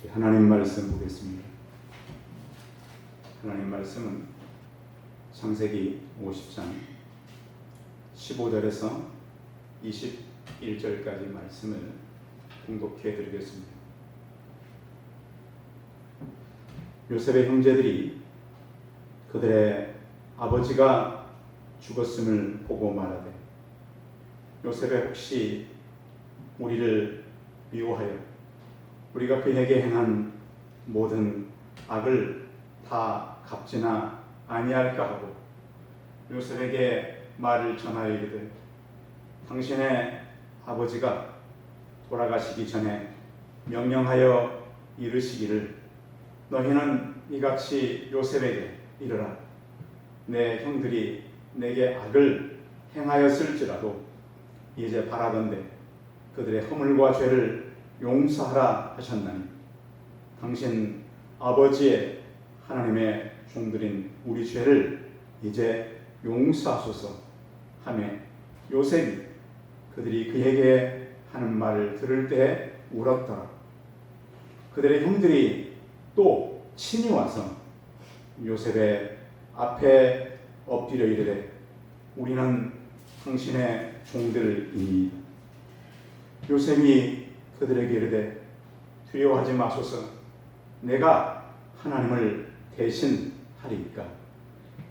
하나님 말씀 보겠습니다. 하나님 말씀은 창세기 50장 15절에서 21절까지 말씀을 공독해 드리겠습니다. 요셉의 형제들이 그들의 아버지가 죽었음을 보고 말하되, 요셉의 혹시 우리를 미워하여 우리가 그에게 행한 모든 악을 다 갚지나 아니할까 하고 요셉에게 말을 전하여 이르되, 당신의 아버지가 돌아가시기 전에 명령하여 이르시기를, 너희는 이같이 요셉에게 이르라. 내 형들이 내게 악을 행하였을지라도 이제 바라건대 그들의 허물과 죄를 용서하라 하셨나니, 당신 아버지의 하나님의 종들인 우리 죄를 이제 용서하소서 하며, 요셉이 그들이 그에게 하는 말을 들을 때 울었더라. 그들의 형들이 또 친히 와서 요셉의 앞에 엎드려 이르되, 우리는 당신의 종들이니. 요셉이 그들에게 이르되, 두려워하지 마소서. 내가 하나님을 대신하리이까.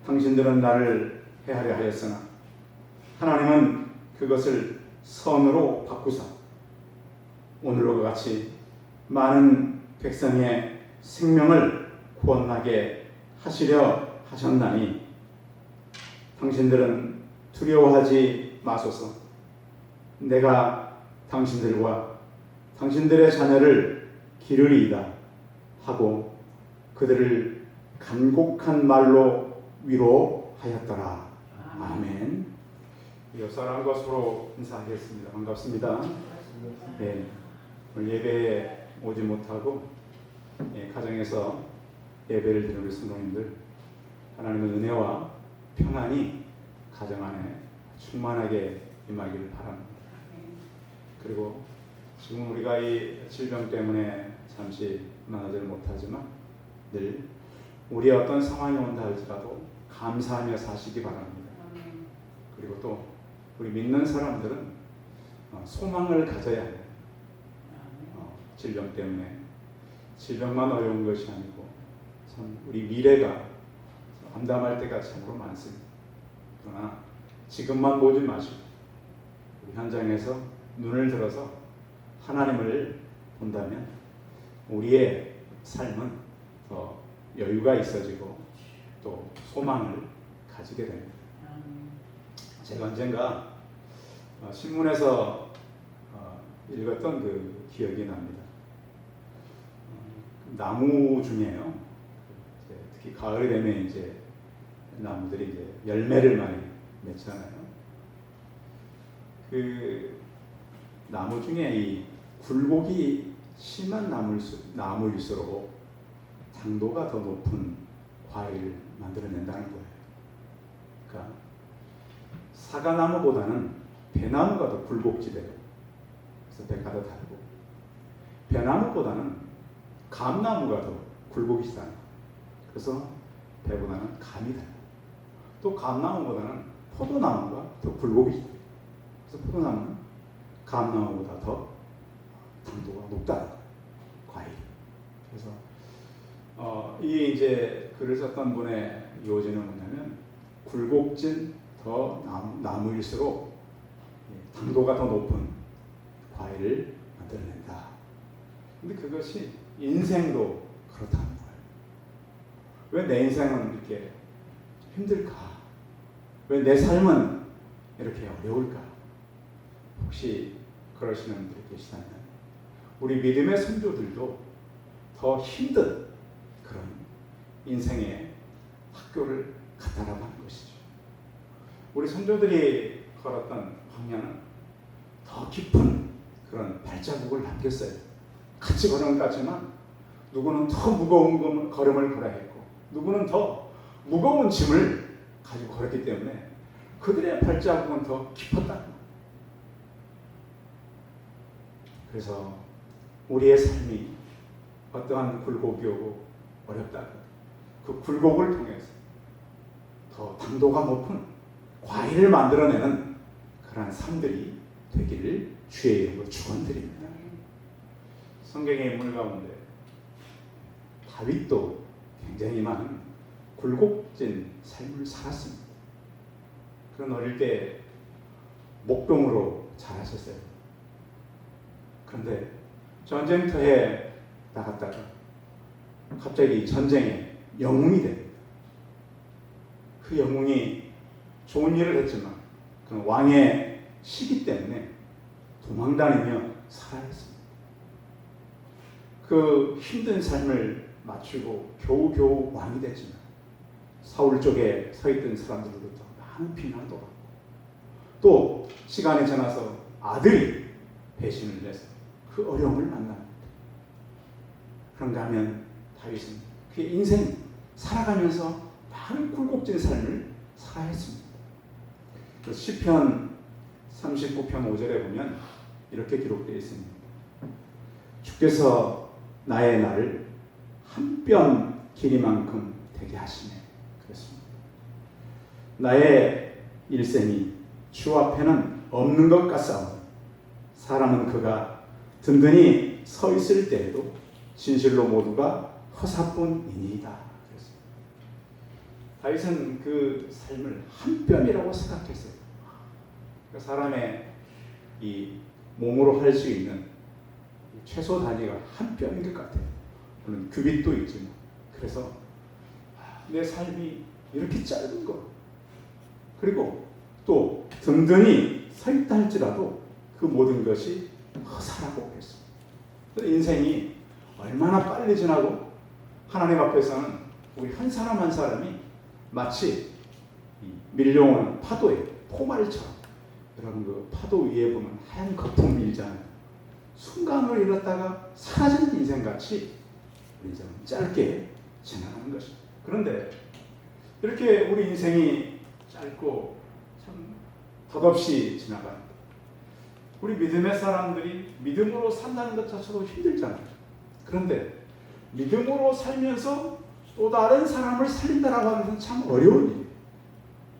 당신들은 나를 해하려 하였으나 하나님은 그것을 선으로 바꾸사 오늘과 같이 많은 백성의 생명을 구원하게 하시려 하셨나니, 당신들은 두려워하지 마소서. 내가 당신들과 당신들의 자녀를 기르리이다 하고 그들을 간곡한 말로 위로하였더라. 아멘. 사랑과 서로 인사하겠습니다. 반갑습니다. 네, 오늘 예배에 오지 못하고 가정에서 예배를 드리는 우리 성도님들, 하나님의 은혜와 평안이 가정 안에 충만하게 임하기를 바랍니다. 그리고 지금 우리가 이 질병 때문에 잠시 만나지 못하지만 늘 우리의 어떤 상황이 온다 할지라도 감사하며 사시기 바랍니다. 그리고 또 우리 믿는 사람들은 소망을 가져야 해요. 질병 때문에 질병만 어려운 것이 아니고 참 우리 미래가 암담할 때가 참으로 많습니다. 그러나 지금만 보지 마시고 우리 현장에서 눈을 들어서 하나님을 본다면 우리의 삶은 더 여유가 있어지고 또 소망을 가지게 됩니다. 제가 언젠가 신문에서 읽었던 그 기억이 납니다. 나무 중에요, 특히 가을이 되면 이제 나무들이 이제 열매를 많이 맺잖아요. 그 나무 중에 이 굴곡이 심한 나무일수록 당도가 더 높은 과일을 만들어낸다는 거예요. 그러니까 사과나무보다는 배나무가 더 굴곡지대요. 그래서 배가 더 달고, 배나무보다는 감나무가 더 굴곡이 세요. 그래서 배보다는 감이 달고, 또 감나무보다는 포도나무가 더 굴곡이 세요. 그래서 포도나무는 감나무보다 더 당도가 높다는 과일. 그래서 이 이제 글을 썼던 분의 요지는 뭐냐면, 굴곡진 더 나무일수록 당도가 더 높은 과일을 만들어낸다. 근데 그것이 인생도 그렇다는 거예요. 왜 내 인생은 이렇게 힘들까? 왜 내 삶은 이렇게 어려울까? 혹시 그러시는 분들이 계시다면 우리 믿음의 성도들도 더 힘든 그런 인생의 학교를 갔다라고 하는 것이죠. 우리 성도들이 걸었던 광야는 더 깊은 그런 발자국을 남겼어요. 같이 걸은 것 같지만 누구는 더 무거운 걸음을 걸어야 했고, 누구는 더 무거운 짐을 가지고 걸었기 때문에 그들의 발자국은 더 깊었다는 거예요. 그래서 우리의 삶이 어떠한 굴곡이 오고 어렵다. 그 굴곡을 통해서 더 당도가 높은 과일을 만들어내는 그러한 삶들이 되기를 주의 이름으로 축원드립니다. 성경의 인물 가운데 다윗도 굉장히 많은 굴곡진 삶을 살았습니다. 그런 어릴 때 목동으로 자라셨어요. 그런데 전쟁터에 나갔다가 갑자기 전쟁에 영웅이 됩니다. 그 영웅이 좋은 일을 했지만 그 왕의 시기 때문에 도망다니며 살아야 했습니다. 그 힘든 삶을 마치고 겨우겨우 왕이 됐지만 사울 쪽에 서 있던 사람들로부터 많은 비난도 받고 또 시간이 지나서 아들이 배신을 해서 그 어려움을 만납니다. 그런가 하면 다윗은 그의 인생 살아가면서 많은 굴곡진 삶을 살아야 했습니다. 그 시편 39편 5절에 보면 이렇게 기록되어 있습니다. 주께서 나의 날을 한 뼘 길이만큼 되게 하시네. 그렇습니다. 나의 일생이 주 앞에는 없는 것 같사오니 사람은 그가 든든히 서 있을 때에도 진실로 모두가 허사뿐이니이다. 그렇습니다. 다윗은 그 삶을 한 뼘이라고 생각했어요. 그러니까 사람의 이 몸으로 할 수 있는 최소 단위가 한 뼘인 것 같아요. 물론 규빗도 있지만 그래서 내 삶이 이렇게 짧은 거 그리고 또 든든히 서 있다 할지라도 그 모든 것이 허사라고 했습니다. 인생이 얼마나 빨리 지나고 하나님 앞에서는 우리 한 사람 한 사람이 마치 밀려오는 파도의 포말처럼 여러분 그 파도 위에 보면 하얀 거품 밀잖아요. 순간을 잃었다가 사라지는 인생같이 우리 인생은 짧게 지나가는 것입니다. 그런데 이렇게 우리 인생이 짧고 참 덧없이 지나갑니다. 우리 믿음의 사람들이 믿음으로 산다는 것 자체도 힘들잖아요. 그런데 믿음으로 살면서 또 다른 사람을 살린다라고 하는 것은 참 어려운 일이에요.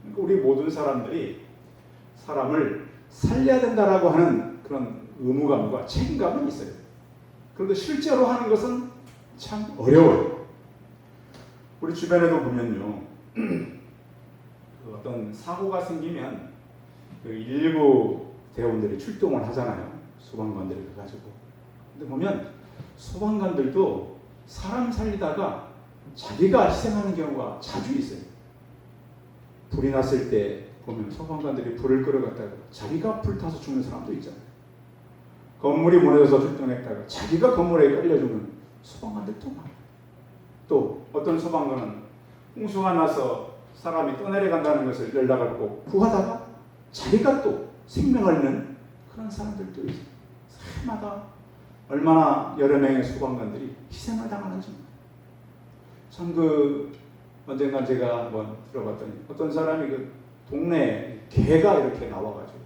그러니까 우리 모든 사람들이 사람을 살려야 된다라고 하는 그런 의무감과 책임감은 있어요. 그런데 실제로 하는 것은 참 어려워요. 우리 주변에도 보면요. 어떤 사고가 생기면 그 119 대원들이 출동을 하잖아요. 소방관들이 가가지고. 근데 보면 소방관들도 사람 살리다가 자기가 희생하는 경우가 자주 있어요. 불이 났을 때 보면 소방관들이 불을 끌어갔다가 자기가 불타서 죽는 사람도 있잖아요. 건물이 무너져서 출동했다가 자기가 건물에 깔려 죽는 소방관들도 많아요. 또 어떤 소방관은 홍수가 나서 사람이 떠내려간다는 것을 연락을 받고 구하다가 자기가 또 생명을 잃는 그런 사람들도 있어요. 해마다 얼마나 여러 명의 소방관들이 희생을 당하는지. 참 언젠가 제가 한번 들어봤더니 어떤 사람이 그 동네에 개가 이렇게 나와가지고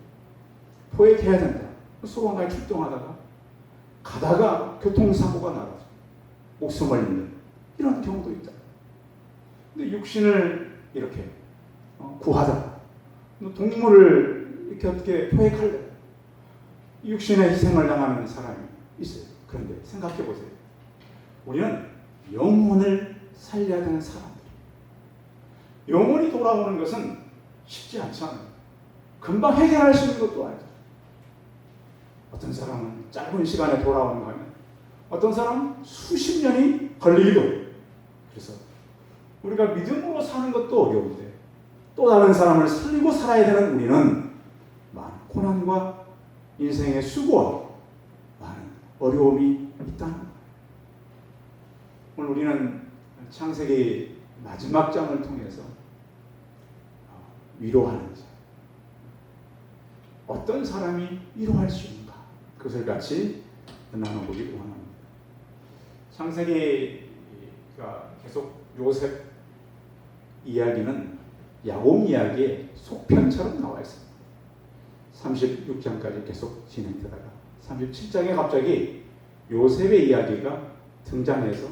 포획해야 된다. 소방관이 출동하다가 가다가 교통사고가 나가지고 목숨을 잃는 이런 경우도 있다. 근데 육신을 이렇게 구하다가 동물을 이렇게 어떻게 포획하려 육신의 희생을 당하는 사람이 있어요. 그런데 생각해 보세요. 우리는 영혼을 살려야 되는 사람들. 영혼이 돌아오는 것은 쉽지 않잖아요. 금방 해결할 수 있는 것도 아니죠. 어떤 사람은 짧은 시간에 돌아오는 거 하면 어떤 사람은 수십 년이 걸리기도 해요. 그래서 우리가 믿음으로 사는 것도 어려운데 또 다른 사람을 살리고 살아야 되는 우리는 많은 고난과 인생의 수고와 많은 어려움이 있다는 거예요. 오늘 우리는 창세기 마지막 장을 통해서 위로하는 자, 어떤 사람이 위로할 수 있는가, 그것을 같이 나눠보기 원합니다. 창세기가 계속 요셉 이야기는 야곱 이야기의 속편처럼 나와 있습니다. 36장까지 계속 진행되다가 37장에 갑자기 요셉의 이야기가 등장해서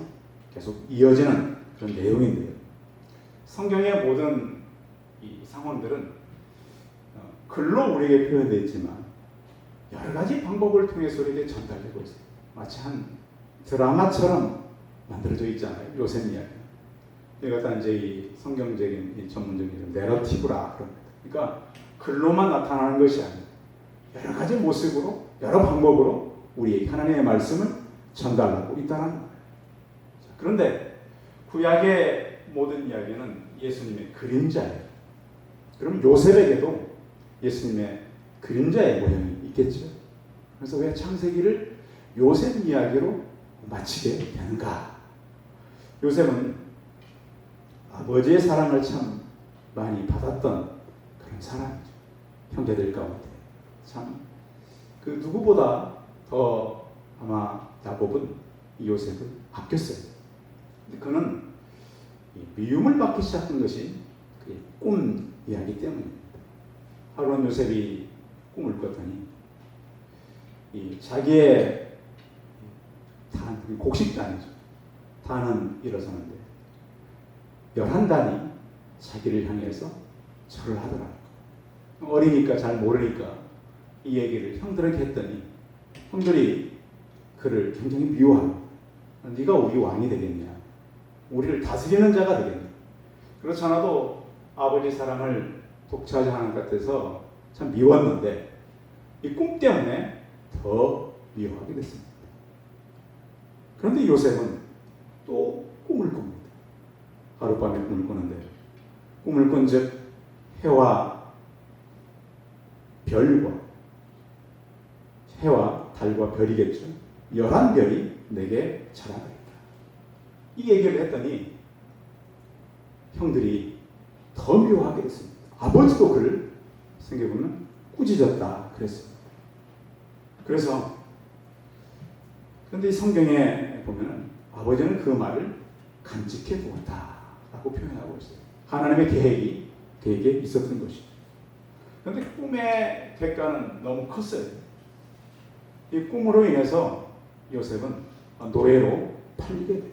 계속 이어지는 그런 내용인데요. 성경의 모든 이 상황들은 글로 우리에게 표현되어 있지만 여러 가지 방법을 통해서 우리에게 전달되고 있어요. 마치 한 드라마처럼 만들어져 있잖아요. 요셉 이야기. 이것도 이제 이 성경적인 이 전문적인 내러티브라 그럽니다. 그러니까 글로만 나타나는 것이 아니고 여러 가지 모습으로 여러 방법으로 우리에게 하나님의 말씀을 전달하고 있다는 거예요. 그런데 구약의 모든 이야기는 예수님의 그림자예요. 그럼 요셉에게도 예수님의 그림자의 모양이 있겠죠. 그래서 왜 창세기를 요셉 이야기로 마치게 되는가? 요셉은 아버지의 사랑을 참 많이 받았던 그런 사람이죠. 형제들 가운데 참 그 누구보다 더 아마 야곱은 이 요셉을 아꼈어요. 근데 그는 미움을 받기 시작한 것이 그의 꿈 이야기 때문입니다. 하루는 요셉이 꿈을 꿨더니 이 자기의 곡식단이죠. 단은 일어서는데 11단이 자기를 향해서 절을 하더라고요. 어리니까 잘 모르니까 이 얘기를 형들에게 했더니 형들이 그를 굉장히 미워합니다. 네가 우리 왕이 되겠냐? 우리를 다스리는 자가 되겠냐? 그렇지 않아도 아버지 사랑을 독차지 하는 것 같아서 참 미웠는데 이 꿈 때문에 더 미워하게 됐습니다. 그런데 요셉은 또 꿈을 꿉니다. 하룻밤에 꿈을 꾸는데 꿈을 꾼즉 해와 달과 별이겠죠. 11별이 내게 자라다 있다. 이 얘기를 했더니 형들이 더 미워하게 됐습니다. 아버지도 그를 생각해보면 꾸짖었다 그랬습니다. 그래서 그런데 이 성경에 보면 아버지는 그 말을 간직해 두었다라고 표현하고 있어요. 하나님의 계획이 그에게 있었던 것이죠. 그런데 꿈의 대가는 너무 컸어요. 이 꿈으로 인해서 요셉은 노예로 팔리게 돼요.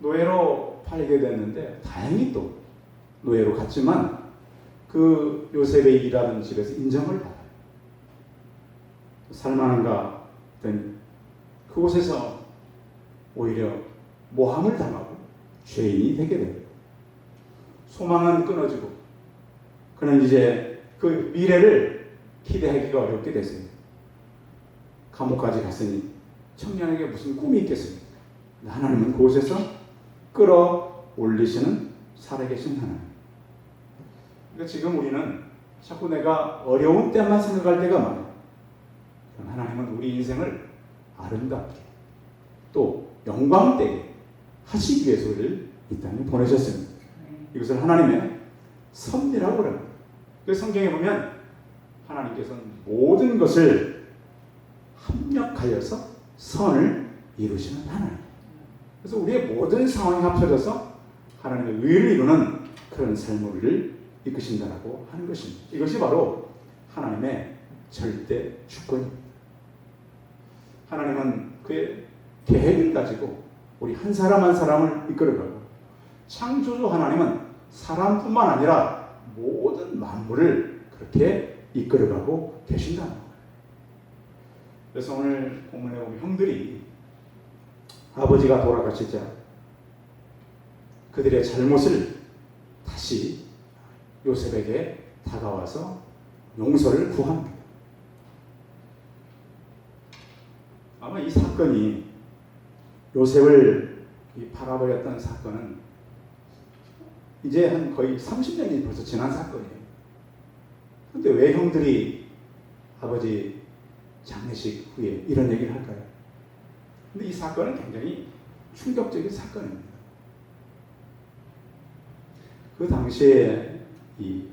노예로 팔리게 됐는데 다행히 또 노예로 갔지만 그 요셉의 일하는 집에서 인정을 받아요. 살만한가 했더니 그곳에서 오히려 모함을 당하고 죄인이 되게 됩니다. 소망은 끊어지고 그는 이제 그 미래를 기대하기가 어렵게 됐어요. 감옥까지 갔으니 청년에게 무슨 꿈이 있겠습니까? 하나님은 그곳에서 끌어올리시는 살아계신 하나님. 그러니까 지금 우리는 자꾸 내가 어려운 때만 생각할 때가 많아요. 하나님은 우리 인생을 아름답게 또 영광되게 하시기 위해서 우리를 이 땅에 보내셨습니다. 이것을 하나님의 섭리라고 합니다. 그래서 성경에 보면 하나님께서는 모든 것을 합력하여서 선을 이루시는 하나님. 그래서 우리의 모든 상황이 합쳐져서 하나님의 의를 이루는 그런 삶을 우리를 이끄신다라고 하는 것입니다. 이것이 바로 하나님의 절대 주권입니다. 하나님은 그의 계획을 가지고 우리 한 사람 한 사람을 이끌어가고 창조주 하나님은 사람뿐만 아니라 모든 만물을 그렇게 이끌어가고 계신다는 거예요. 그래서 오늘 본문에 보면 형들이 아버지가 돌아가시자 그들의 잘못을 다시 요셉에게 다가와서 용서를 구합니다. 아마 이 사건이 요셉을 팔아버렸던 사건은 이제 한 거의 30년이 벌써 지난 사건이에요. 그런데 왜 형들이 아버지 장례식 후에 이런 얘기를 할까요? 근데 이 사건은 굉장히 충격적인 사건입니다. 그 당시에 이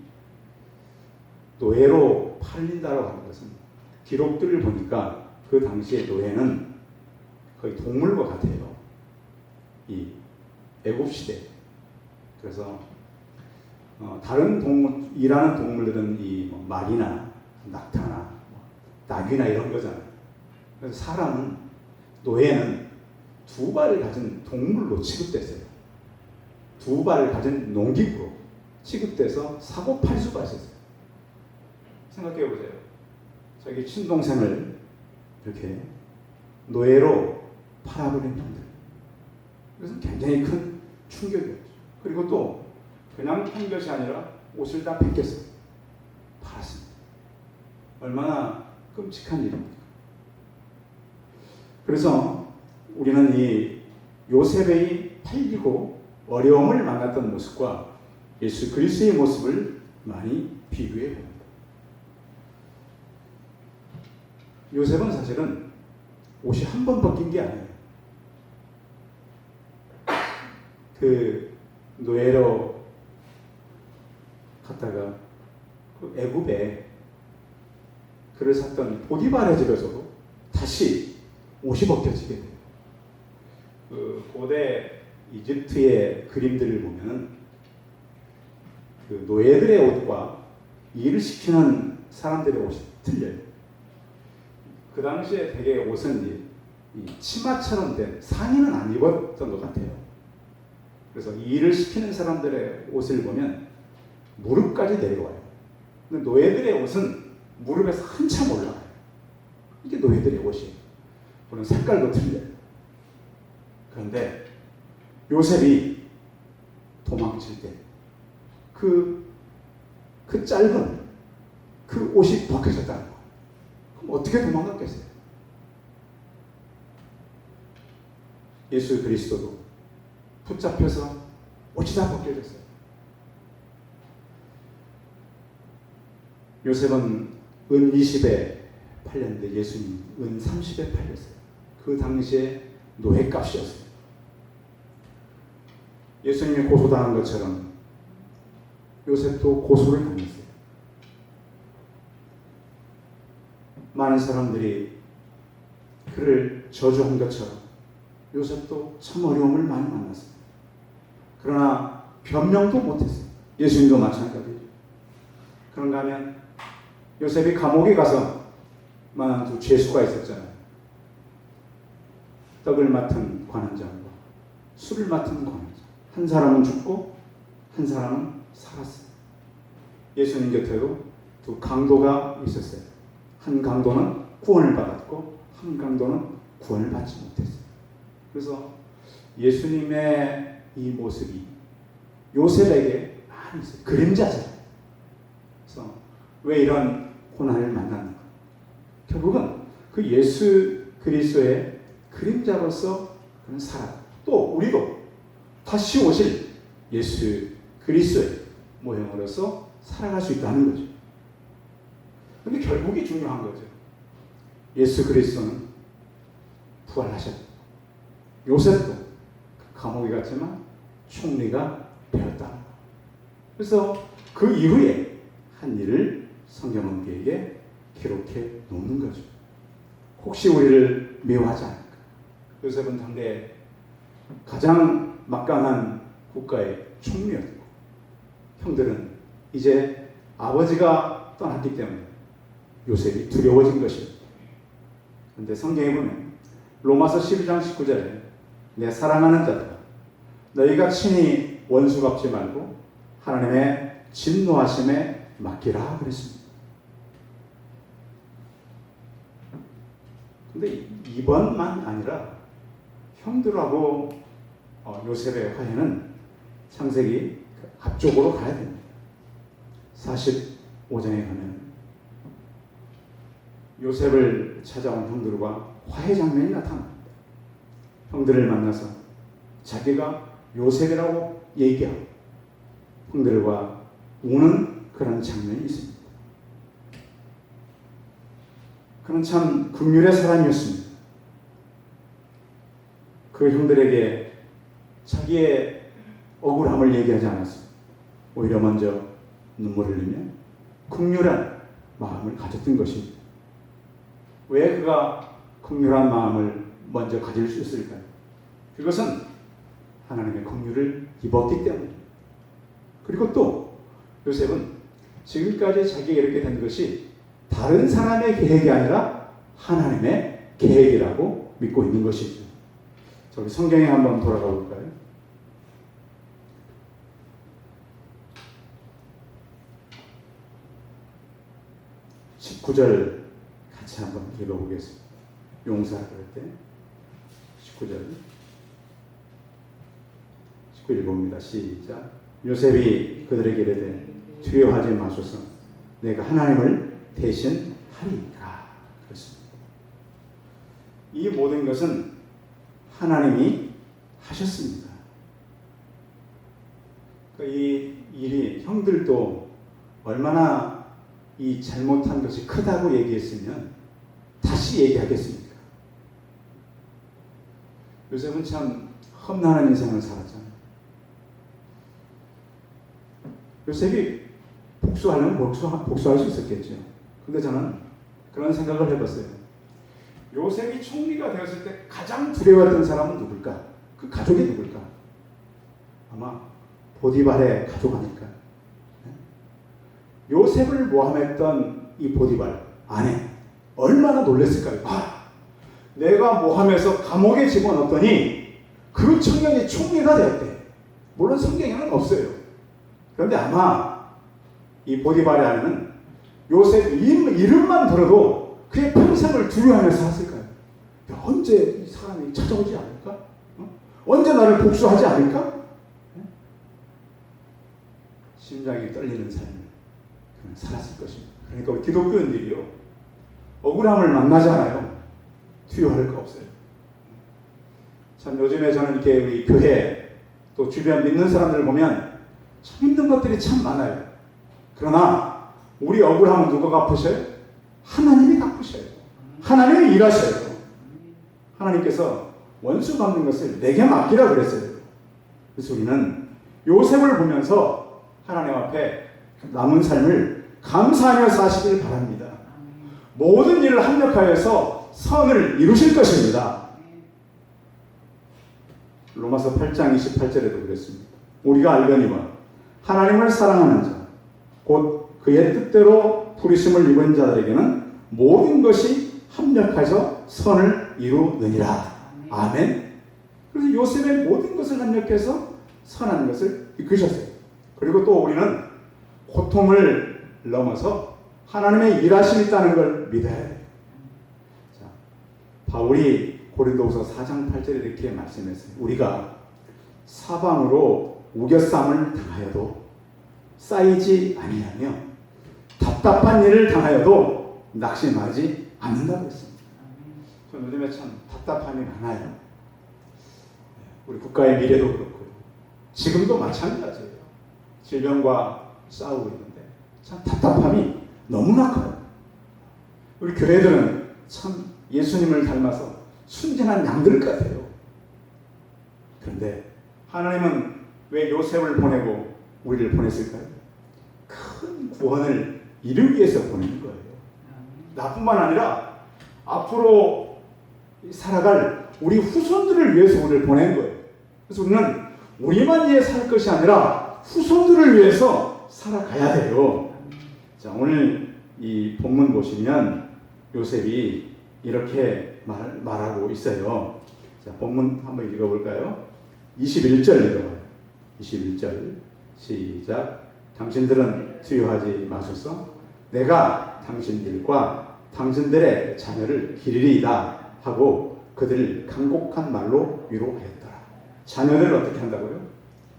노예로 팔린다고 하는 것은 기록들을 보니까 그 당시에 노예는 거의 동물과 같아요. 이 애굽 시대. 그래서 다른 동물, 일하는 동물들은 이 말이나 낙타나 낙이나 이런 거잖아요. 그래서 사람은 노예는 두 발을 가진 동물로 취급됐어요. 두 발을 가진 농기구로 취급돼서 사고 팔 수가 있었어요. 생각해 보세요. 자기 친동생을 이렇게 노예로 팔아버린 분들. 그것은 굉장히 큰 충격이었죠. 그리고 또 그냥 판 것이 아니라 옷을 다 벗겼어요. 팔았습니다. 얼마나 끔찍한 일입니까? 그래서 우리는 이 요셉이 팔리고 어려움을 만났던 모습과 예수 그리스도의 모습을 많이 비교해 봅니다. 요셉은 사실은 옷이 한 번 벗긴 게 아니에요. 그 노예로 갔다가 그 애굽에 그를 샀던 보디발의 집에서도 다시 옷이 벗겨지게 돼요. 그 고대 이집트의 그림들을 보면 그 노예들의 옷과 일을 시키는 사람들의 옷이 틀려요. 그 당시에 되게 옷은 이 치마처럼 된 상의는 안 입었던 것 같아요. 그래서 일을 시키는 사람들의 옷을 보면 무릎까지 내려와요. 근데 노예들의 옷은 무릎에서 한참 올라가요. 이게 노예들의 옷이에요. 물론 색깔도 틀려요. 그런데 요셉이 도망칠 때 그 짧은 그 옷이 벗겨졌다는 거예요. 그럼 어떻게 도망갔겠어요? 예수 그리스도도 붙잡혀서 옷이 다 벗겨졌어요. 요셉은 은 20에 팔렸는데 예수님 은 30에 팔렸어요. 그 당시에 노예값이었어요. 예수님이 고소당한 것처럼 요셉도 고소를 당했어요. 많은 사람들이 그를 저주한 것처럼 요셉도 참 어려움을 많이 만났어요. 그러나 변명도 못했어요. 예수님도 마찬가지죠. 그런가 하면 요셉이 감옥에 가서 만한 두 죄수가 있었잖아요. 떡을 맡은 관원장과 술을 맡은 관원장. 한 사람은 죽고 한 사람은 살았어요. 예수님 곁에도 두 강도가 있었어요. 한 강도는 구원을 받았고 한 강도는 구원을 받지 못했어요. 그래서 예수님의 이 모습이 요셉에게 많이 있어요. 그림자죠. 그래서 왜 이런 고난을 만났는가? 결국은 그 예수 그리스도의 그림자로서 그는 살아. 또 우리도 다시 오실 예수 그리스도의 모형으로서 살아갈 수 있다는 거죠. 근데 결국이 중요한 거죠. 예수 그리스도는 부활하셨고 요셉도 감옥에 갔지만 총리가 되었다. 그래서 그 이후에 한 일을 성경은 우리에게 기록해 놓는 거죠. 혹시 우리를 미워하지 않을까? 요셉은 당대 가장 막강한 국가의 총리였고 형들은 이제 아버지가 떠났기 때문에 요셉이 두려워진 것입니다. 그런데 성경에 보면 로마서 12장 19절에 내 사랑하는 자들아 너희가 친히 원수 갚지 말고 하나님의 진노하심에 맡기라 그랬습니다. 근데 이번만 아니라 형들하고 요셉의 화해는 창세기 앞쪽으로 가야 됩니다. 45장에 가면 요셉을 찾아온 형들과 화해 장면이 나타납니다. 형들을 만나서 자기가 요셉이라고 얘기하고 형들과 우는 그런 장면이 있습니다. 그는 참 긍휼의 사람이었습니다. 그 형들에게 자기의 억울함을 얘기하지 않았습니다. 오히려 먼저 눈물을 흘리며 긍휼한 마음을 가졌던 것입니다. 왜 그가 긍휼한 마음을 먼저 가질 수 있을까요? 그것은 하나님의 긍휼을 입었기 때문입니다. 그리고 또 요셉은 지금까지 자기가 이렇게 된 것이 다른 사람의 계획이 아니라 하나님의 계획이라고 믿고 있는 것이죠. 우리 성경에 한번 돌아가 볼까요? (19절) 같이 한번 읽어보겠습니다. 용사할 때 19절 19 읽어봅니다. 시작. 요셉이 그들에게 이르되 두려워하지 마소서, 내가 하나님을 대신하리이까. 그렇습니다. 이 모든 것은 하나님이 하셨습니다. 이 일이 형들도 얼마나 이 잘못한 것이 크다고 얘기했으면 다시 얘기하겠습니까? 요셉은 참 험난한 인생을 살았잖아요. 요셉이 복수하려면 복수할 수 있었겠죠. 근데 저는 그런 생각을 해봤어요. 요셉이 총리가 되었을 때 가장 두려워했던 사람은 누굴까? 그 가족이 누굴까? 아마 보디발의 가족 아닐까? 요셉을 모함했던 이 보디발 아내 얼마나 놀랐을까요? 내가 모함해서 감옥에 집어넣었더니 그 청년이 총리가 되었대. 물론 성경에는 없어요. 그런데 아마 이 보디발의 아내는 요셉 이름만 들어도 그의 평생을 두려워하면서 살았을까요? 언제 이 사람이 찾아오지 않을까? 언제 나를 복수하지 않을까? 심장이 떨리는 삶을 살았을 것입니다. 그러니까 우리 기독교인들이요, 억울함을 만나잖아요. 두려워할 거 없어요. 참 요즘에 저는 이렇게 우리 교회 또 주변 믿는 사람들 보면 참 힘든 것들이 참 많아요. 그러나 우리 억울함은 누가 갚으셔요? 하나님이 갚으셔요. 하나님이 일하셔요. 하나님께서 원수 갚는 것을 내게 맡기라 그랬어요. 그래서 우리는 요셉을 보면서 하나님 앞에 남은 삶을 감사하며 사시길 바랍니다. 모든 일을 합력하여서 선을 이루실 것입니다. 로마서 8장 28절에도 그랬습니다. 우리가 알거니와 하나님을 사랑하는 자, 곧 그의 뜻대로 부르심을 입은 자들에게는 모든 것이 합력해서 선을 이루느니라. 아멘. 그래서 요셉의 모든 것을 합력해서 선한 것을 이끄셨어요. 그리고 또 우리는 고통을 넘어서 하나님의 일하심이 있다는 걸 믿어야 돼요. 자, 바울이 고린도후서 4장 8절에 이렇게 말씀했어요. 우리가 사방으로 우겨쌈을 당하여도 쌓이지 아니하며 답답한 일을 당하여도 낙심하지 않는다고 했습니다. 전 요즘에 참 답답한 일 많아요. 우리 국가의 미래도 그렇고요. 지금도 마찬가지예요. 질병과 싸우고 있는데 참 답답함이 너무나 커요. 우리 교회들은 참 예수님을 닮아서 순진한 양들 같아요. 그런데 하나님은 왜 요셉을 보내고 우리를 보냈을까요? 큰 구원을 이루기 위해서 보내는 거예요. 나뿐만 아니라 앞으로 살아갈 우리 후손들을 위해서 우리를 보낸 거예요. 그래서 우리는 우리만 위해 살 것이 아니라 후손들을 위해서 살아가야 돼요. 자, 오늘 이 본문 보시면 요셉이 이렇게 말하고 있어요. 자, 본문 한번 읽어볼까요? 21절 읽어봐요. 21절 시작. 당신들은 두려워하지 마소서. 내가 당신들과 당신들의 자녀를 기르리이다 하고 그들을 간곡한 말로 위로하였더라. 자녀들을 어떻게 한다고요?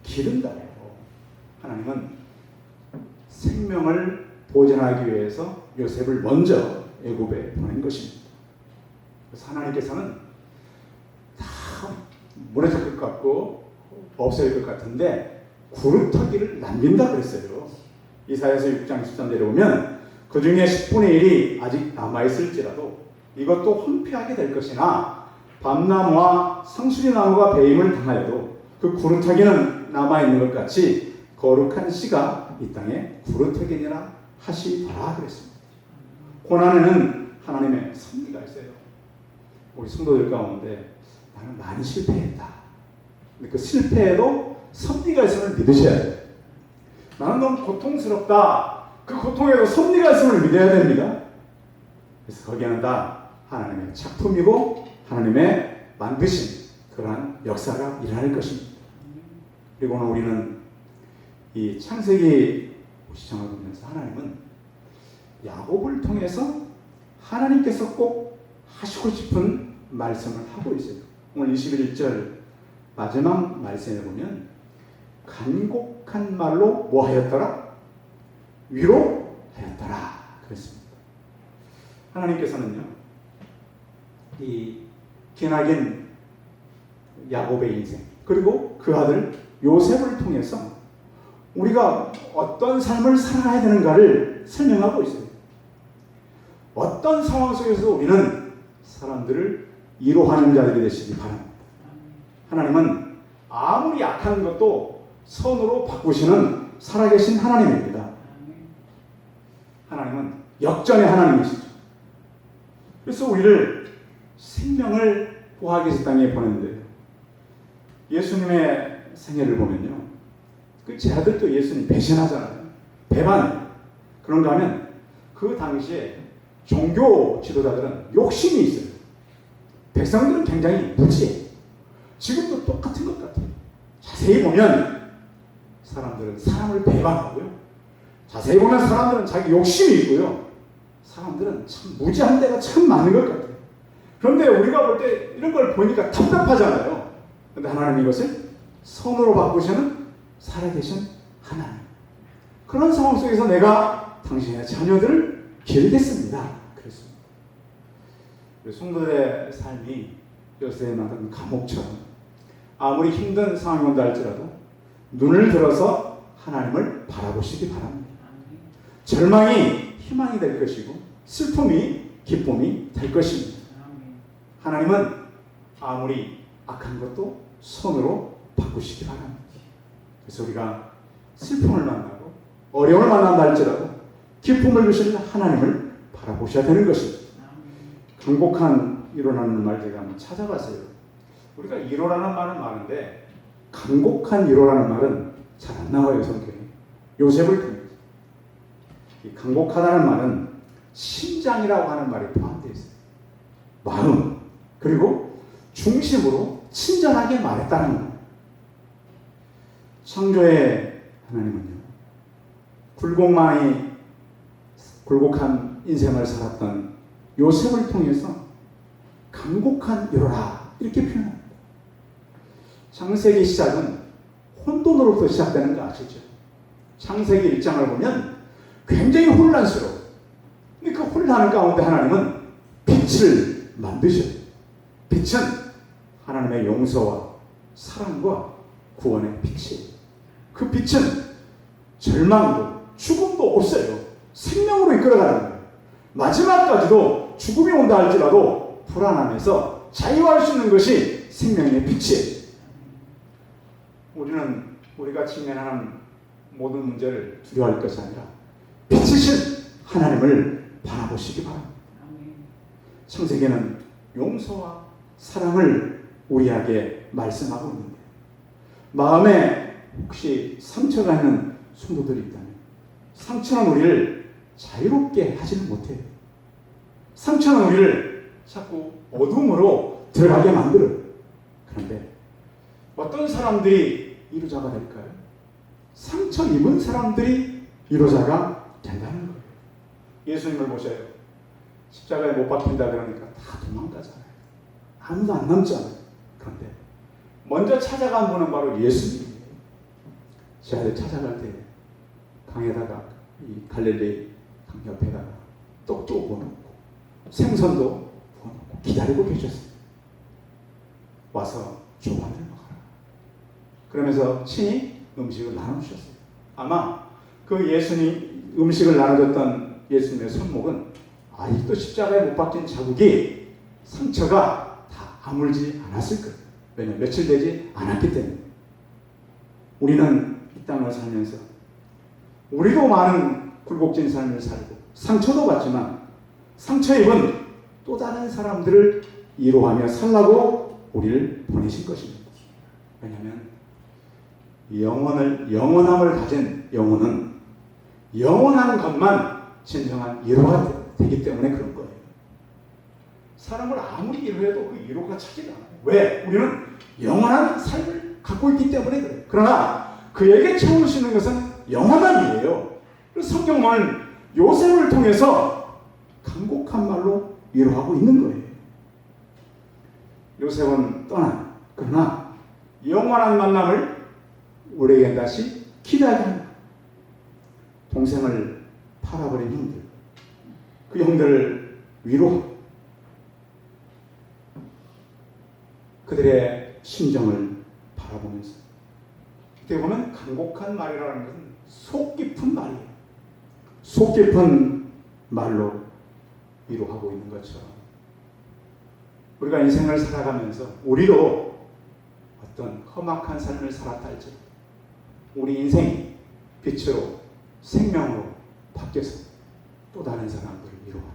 기른다고요. 하나님은 생명을 보존하기 위해서 요셉을 먼저 애굽에 보낸 것입니다. 그래서 하나님께서는 다 무너질 것 같고 없어질 것 같은데 구루터기를 남긴다 그랬어요. 이사야서 6장 13절에 보면 그 중에 10분의 1이 아직 남아있을지라도 이것도 황폐하게 될 것이나 밤나무와 상수리나무가 배임을 당하여도 그 구루터기는 남아있는 것 같이 거룩한 씨가 이 땅에 구루터기니라 하시더라 그랬습니다. 고난에는 하나님의 섭리가 있어요. 우리 성도들 가운데 나는 많이 실패했다. 근데 그 실패에도 섭리가 있음을 믿으셔야 돼요. 나는 너무 고통스럽다. 그 고통에도 섭리가 있음을 믿어야 됩니다. 그래서 거기에는 다 하나님의 작품이고 하나님의 만드신 그러한 역사가 일어날 것입니다. 그리고는 우리는 이 창세기 시장을 보면서 하나님은 야곱을 통해서 하나님께서 꼭 하시고 싶은 말씀을 하고 있어요. 오늘 21절 마지막 말씀에 보면 간곡한 말로 뭐 하였더라? 위로하였더라 그랬습니다. 하나님께서는요, 이 기나긴 야곱의 인생 그리고 그 아들 요셉을 통해서 우리가 어떤 삶을 살아야 되는가를 설명하고 있어요. 어떤 상황 속에서 우리는 사람들을 위로하는 자들이 되시기 바랍니다. 하나님은 아무리 약한 것도 선으로 바꾸시는 살아계신 하나님입니다. 하나님은 역전의 하나님이시죠. 그래서 우리를 생명을 구하기 위해서 땅에 보냈는데요. 예수님의 생애를 보면요, 그 제 아들도 예수님 배신하잖아요. 배반. 그런가 하면 그 당시에 종교 지도자들은 욕심이 있어요. 백성들은 굉장히 무지해요. 지금도 똑같은 것 같아요. 자세히 보면 사람들은 사람을 배반하고요. 자세히 보면 사람들은 자기 욕심이 있고요. 사람들은 참 무지한 데가 참 많은 것 같아요. 그런데 우리가 볼 때 이런 걸 보니까 답답하잖아요. 그런데 하나님 이것을 선으로 바꾸시는 살아계신 하나님. 그런 상황 속에서 내가 당신의 자녀들을 기르겠습니다. 그랬습니다. 성도들의 삶이 요새에 만든 감옥처럼 아무리 힘든 상황이 온다 할지라도 눈을 들어서 하나님을 바라보시기 바랍니다. 절망이 희망이 될 것이고 슬픔이 기쁨이 될 것입니다. 하나님은 아무리 악한 것도 선으로 바꾸시기 바랍니다. 그래서 우리가 슬픔을 만나고 어려움을 만난다 할지라도 기쁨을 주시는 하나님을 바라보셔야 되는 것입니다. 간곡한 위로라는 말 제가 한번 찾아봤어요. 우리가 위로라는 말은 많은데 간곡한 위로라는 말은 잘 안 나와요, 성경에. 요셉을 통해서. 이 간곡하다는 말은 심장이라고 하는 말이 포함되어 있어요. 마음, 그리고 중심으로 친절하게 말했다는 거예요. 창조의 하나님은요, 굴곡한 인생을 살았던 요셉을 통해서 간곡한 위로라 이렇게 표현합니다. 창세기 시작은 혼돈으로부터 시작되는 거 아시죠? 창세기 1장을 보면 굉장히 혼란스러워요. 근데 그 혼란 가운데 하나님은 빛을 만드셔요. 빛은 하나님의 용서와 사랑과 구원의 빛이에요. 그 빛은 절망도 죽음도 없어요. 생명으로 이끌어가는 거예요. 마지막까지도 죽음이 온다 할지라도 불안함에서 자유할 수 있는 것이 생명의 빛이에요. 우리는 우리가 직면하는 모든 문제를 두려워할 것이 아니라 빛이신 하나님을 바라보시기 바랍니다. 창세기는 용서와 사랑을 우리에게 말씀하고 있는데 마음에 혹시 상처가 있는 성도들이 있다면 상처는 우리를 자유롭게 하지는 못해요. 상처는 우리를 자꾸 어둠으로 들어가게 만들어요. 그런데 어떤 사람들이 위로자가 될까요? 상처 입은 사람들이 위로자가 된다는 거예요. 예수님을 보셔요. 십자가에 못 박힌다 그러니까 다 도망가잖아요. 아무도 안 남잖아요. 그런데 먼저 찾아간 분은 바로 예수님이에요. 제 아들 찾아갈 때 강에다가 이 갈릴리 강 옆에다가 떡도 부어놓고 생선도 부어놓고 기다리고 계셨어요. 와서 조반을 먹어라. 그러면서 친히 음식을 나눠주셨어요. 아마 그 예수님 음식을 나눠줬던 예수님의 손목은 아직도 십자가에 못 박힌 자국이 상처가 다 아물지 않았을 거예요. 왜냐하면 며칠 되지 않았기 때문에. 우리는 이 땅을 살면서 우리도 많은 굴곡진 삶을 살고 상처도 받지만 상처 입은 또 다른 사람들을 위로하며 살라고 우리를 보내신 것입니다. 왜냐하면 영원함을 가진 영혼은 영원한 것만 진정한 위로가 되기 때문에 그런 거예요. 사람을 아무리 위로해도 그 위로가 차지가 않아요. 왜? 우리는 영원한 삶을 갖고 있기 때문에 그래요. 그러나 그에게 채울 수 있는 것은 영원함이에요. 그래서 성경은 요셉을 통해서 간곡한 말로 위로하고 있는 거예요. 요셉은 떠나. 그러나 영원한 만남을 우리에게 다시 기대하게 한다. 동생을 팔아버린 형들, 그 형들을 위로하고 그들의 심정을 바라보면서, 어떻게 보면 간곡한 말이라는 것은 속 깊은 말이에요. 속 깊은 말로 위로하고 있는 것처럼 우리가 인생을 살아가면서 우리도 어떤 험악한 삶을 살았다 할지라도 우리 인생이 빛으로 생명으로 바뀌어서 또 다른 사람들을 위로하는,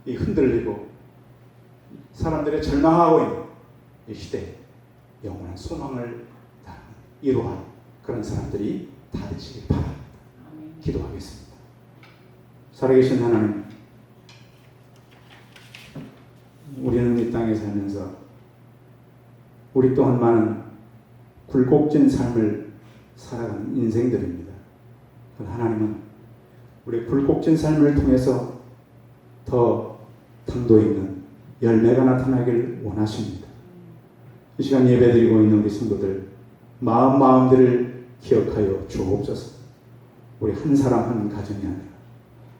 이 흔들리고 사람들의 절망하고 있는 이 시대에 영원한 소망을 위로하는 그런 사람들이 다 되시길 바랍니다. 기도하겠습니다. 살아계신 하나님, 우리는 이 땅에 살면서 우리 또한 많은 굴곡진 삶을 살아가는 인생들입니다. 하나님은 우리 굴곡진 삶을 통해서 더 당도 있는 열매가 나타나길 원하십니다. 이 시간 예배드리고 있는 우리 성도들 마음들을 기억하여 주옵소서. 우리 한 사람 한 가정이 아니라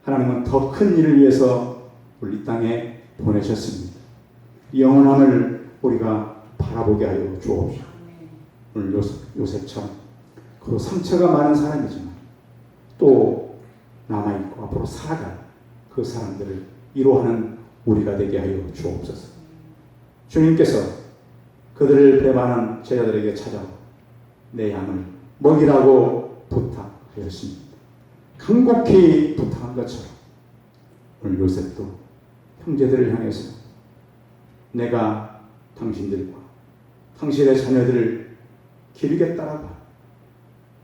하나님은 더 큰 일을 위해서 우리 이 땅에 보내셨습니다. 영원함을 우리가 바라보게 하여 주옵소서. 오늘 요셉처럼 그 상처가 많은 사람이지만 또 남아있고 앞으로 살아갈 그 사람들을 위로하는 우리가 되게 하여 주옵소서. 주님께서 그들을 배반한 제자들에게 찾아와 내 양을 먹이라고 부탁하였습니다. 간곡히 부탁한 것처럼 오늘 요셉도 형제들을 향해서 내가 당신들과 당신의 자녀들을 기르겠다라고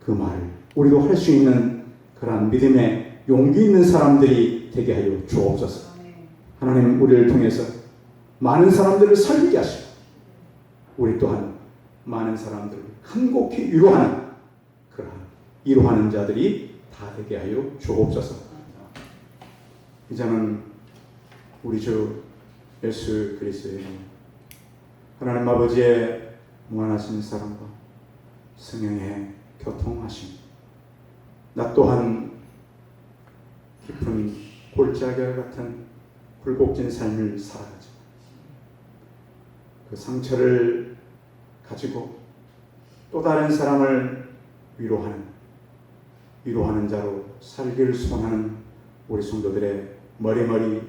그 말을 우리도 할 수 있는 그러한 믿음의 용기 있는 사람들이 되게 하여 주옵소서. 하나님, 우리를 통해서 많은 사람들을 살리게 하시고 우리 또한 많은 사람들을 간곡히 위로하는 그러한 위로하는 자들이 다 되게 하여 주옵소서. 이제는 우리 주 예수 그리스도의 하나님 아버지의 무한하신 사랑과 성령의 교통하심, 나 또한 깊은 골짜기 같은 굴곡진 삶을 살아가지만 그 상처를 가지고 또 다른 사람을 위로하는 자로 살기를 소원하는 우리 성도들의 머리머리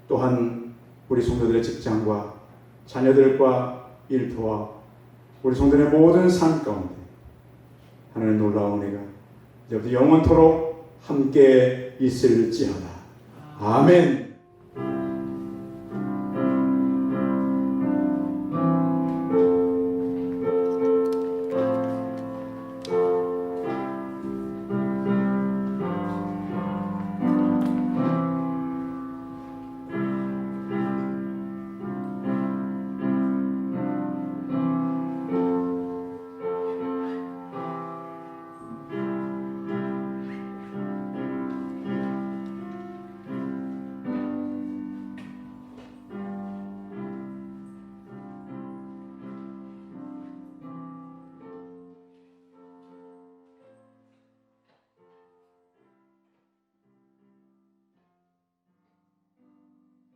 또한 우리 성도들의 직장과 자녀들과 일터와 우리 성도들의 모든 삶 가운데 하나님의 놀라운 은혜가 이제부터 영원토록 함께 있을지어다. 아멘.